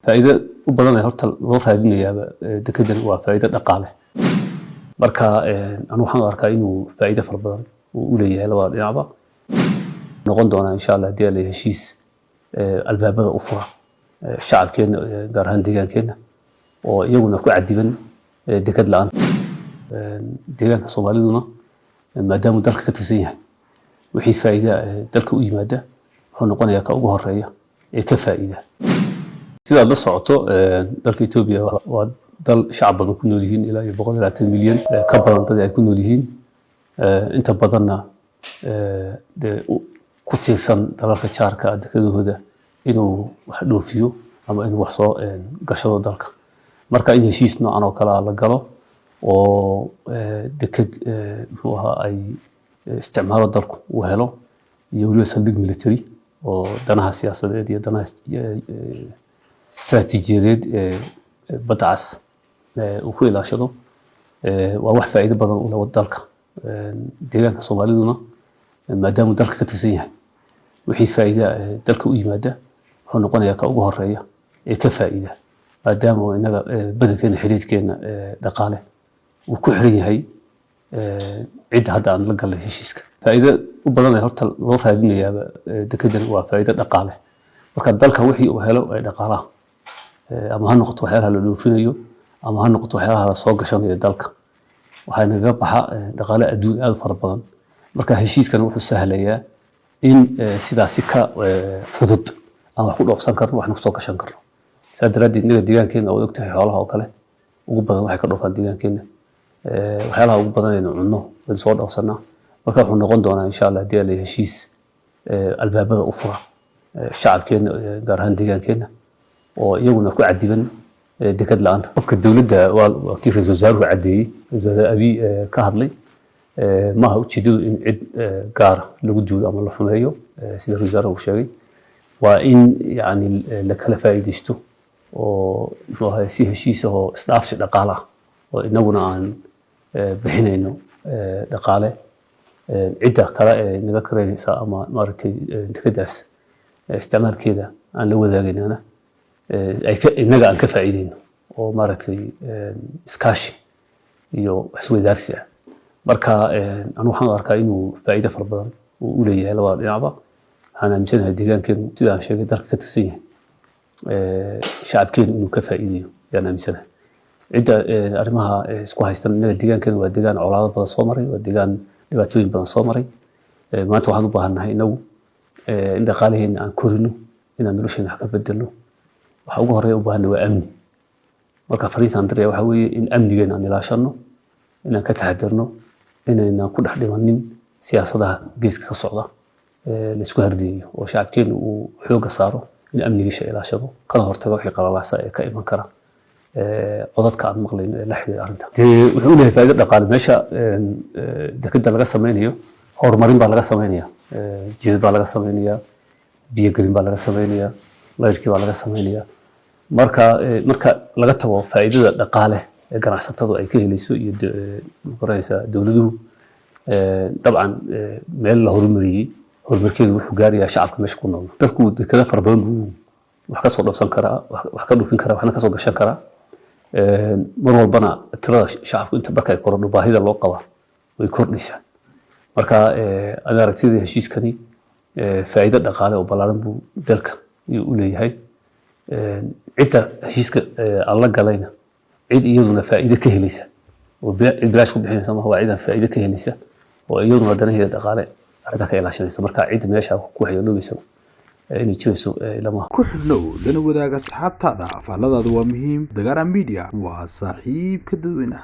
فائدة وبدنا هرت الوفاء الدنيا دكتور وفائدة أقاله مركا أنا وحنا أركا إنه فائدة فربنا ووليه لو يعبا نقول دونا إن شاء الله ديال هشيس الباب هذا أفرع الشعب كنا جارهان ديجان كنا ويومنا كو عديبن دكتور الآن ديجان الصومالي دونا ما دام دلك كتسيه وحي فائدة دلك وإيمادة هنقول يا كأوجه الرأي كفائدة sida la socoto dalka Itoobiya waa dal shacab badan ku nool yihiin ilaa 120 milyan ka badan dad ay ku nool yihiin inta badanna ku tiirsan dalalka jaarka dadkooda inuu wax dhoofiyo ama inuu wax soo gashado dalka marka in heshiis noocan oo kala la galo oo dekad muxuu ahaa ay isticmaalo dalku uu helo iyo waliba saldhig military oo danaha siyaasadeed iyo danaha استراتيجيات بدعس وكل عشرة وواحد فائدة بدن ولا ودالك ديجان الصومالي دونا ما دام دالك كتسيه وحي فائدة دالك وإيمادة هنقول يا كأوجه الرأي كفائدة ما دام إن بدل كان حديد كان دقالة وكحرية هي عد هذا عن لقى له شيء فائدة وبدن هرت الوفاء الدنيا دكتور وفائدة دقالة وكان دالك وحي وهلا دقالة ama ha noqoto waxyaalaha la dhoofinayo ama ha noqoto waxyaalaha la soo gashanayo dalka waxay naga baxa dhaqaale adduun aad fara badan marka heshiiskan wuxuu sahlayaa in sidaasi ka fudud aan wax ku dhoofsan karno waxna ku soo gashan karno saadaraadii inaga deegaankeena oo ogtahay xoolaha oo kale ugu badan waxay ka dhoofaan deegaankeena waxyaalaha ugu badan aynu cunno waan soo dhoofsanaa marka wuxuu noqon doonaa insha Allah hadii la heshiis albaabada u fura shacabkeena gaar ahaan deegaankeena ويومنا كو عديبن دكاد لأنت قفك الدولة وكيف الزوزار وعدي زوزار أبي كهضلي ما هو تشديد إن عد قار لوجود أمر الله حمايو سيد الزوزار وشاوي وإن يعني لك لا فائدة شتو وهو سيه شيء سو استعفش دقالة وإنه عن بحنا إنه دقالة عدة كلا نذكر نساء ما مرتي تكدس استعمال كذا عن لو ذا جنانا inaga aan ka faa'iideyno oo maaragtay iskaashi iyo isweydaarsi ah marka anu waxaan arkaa inuu faa'iido fara badan u leeyahay labada dhinacba waxaan aaminsanahay deegaankeenu sida aan sheegay dalka ka tirsan yahay shacabkeenu inuu ka faa'iideeyo yaan aaminsanahay cidda arrimaha isku haystan inaga deegaankeenu waa deegaan colaado badan soo maray waa deegaan dhibaatooyin badan soo maray maanta waxaan u baahannahay inagu in dhaqaalaheena aan korino inaan nolosheena wax ka bedelno waxa ugu horeeya u baahan waa amni marka fariintan daraya waxa weeye in amnigeena aan ilaashano inaan ka taxadirno inayna ku dhex dhimanin siyaasadaha geeska ka socda la isku hardiyo oo shacabkeenu uu xooga saaro in amnigiisa ilaashado kana hortago wixii qalalaasa ee ka iman kara codadka aan maqlayno ee la xiriira arrintan wuxuu leeyahay faa'iido dhaqaale meesha dekada laga sameeyo horumarin baa laga sameeyaa jidad baa laga sameeyaa biyo gelin baa laga sameeyaa layrkii baa laga sameeyaa marka laga tago faa'iidada dhaqaale ee ganacsatadu ay ka helayso iyo qoraysa dawladuhu dabcan meel la horumariyay horumarkeedu wuxuu gaarayaa shacabka meesha ku nool dadku dekada farbadan wax ka soo dhoofsan kara wax ka dhoofin kara waxna ka soo gashan kara mar walbana tirada shacabku inta marka ay korodho baahida loo qaba way kordhaysaa marka ana aragtida heshiiskani faa'iido dhaqaale oo ballaaran buu dalka u leeyahay cidda heshiiska aan la galayna cid iyaduna faa'iido ka helaysa oo bilaash ku bixinaysa ma waa cid faa'iido ka helaysa oo iyaduna danaheeda dhaqaale arrinta ka ilaashanaysa marka cid meesha ku waxyeeloobaysa inay jirayso lama ku xidhnow lana wadaaga asxaabtaada afaaladaadu waa muhiim dagaara media waa saaxiibka dadweynaha